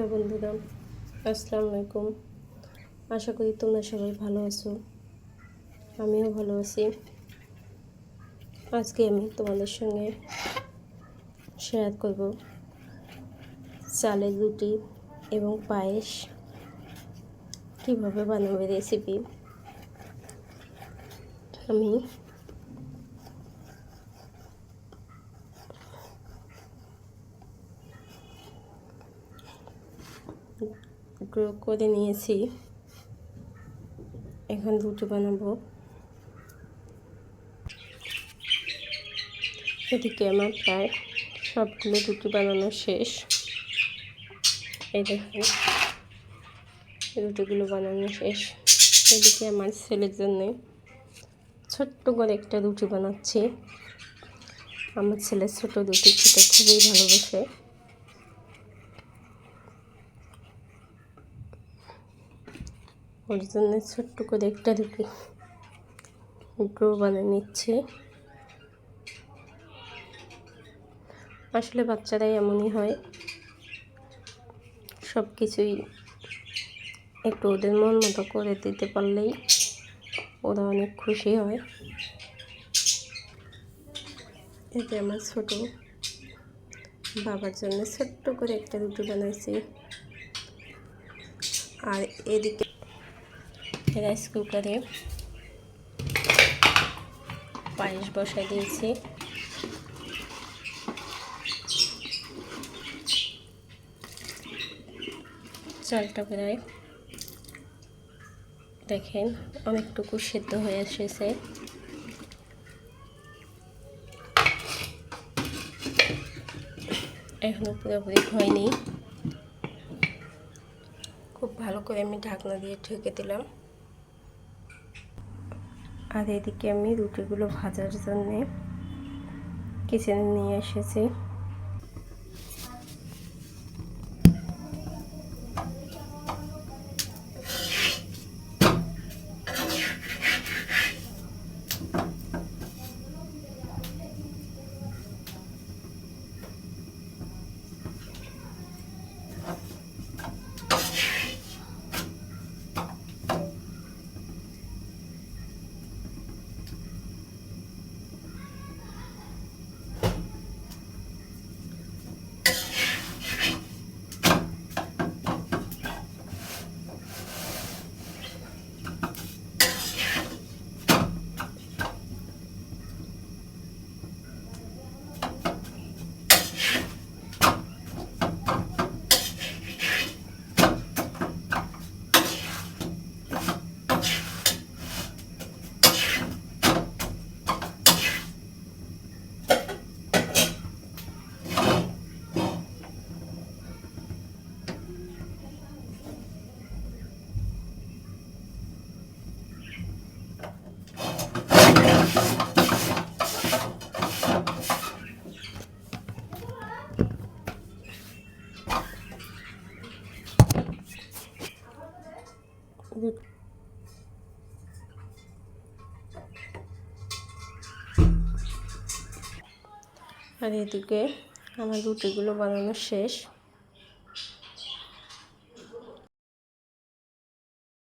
হ্যাঁ বন্ধুরা, আসসালামু আলাইকুম। আশা করি তোমরা সবাই ভালো আছো। আমিও ভালো আছি। আজকে আমি তোমাদের সঙ্গে শেয়ার করব চালের রুটি এবং পায়েস কীভাবে বানাবে রেসিপি। আমি গ্রো করে নিয়েছি, এখন রুটি বানাবো। এদিকে আমার প্রায় সবগুলো রুটি বানানো শেষ। এই দেখুন, রুটিগুলো বানানো শেষ। এদিকে আমার ছেলের জন্য ছোট্ট করে একটা রুটি বানাচ্ছি। আমার ছেলে ছোট রুটি খেতে খুবই ভালোবাসে। ওর জন্য ছোট্ট করে একটা রুটি ডো বানিয়ে নিচ্ছি। আসলে বাচ্চারাই এমনই হয়, সব কিছুই একটু ওদের মন মতো করে দিতে পারলেই ওরা অনেক খুশি হয়। এতে আমার ছোট বাবার জন্য ছোট্ট করে একটা রুটি বানাইছি। আর এদিকে রাইস কুকারে পায়েস বসাই দিয়েছি। চালটা প্রায় দেখেন অনেকটুকু সেদ্ধ হয়ে এসেছে। এখনো পুরোপুরি হয়নি। খুব ভালো করে আমি ঢাকনা দিয়ে ঢেকে দিলাম। আর এদিকে আমি রুটিগুলো ভাজার জন্য কিচেনে নিয়ে এসেছি। আর এদিকে আমার রুটিগুলো বানানো শেষ।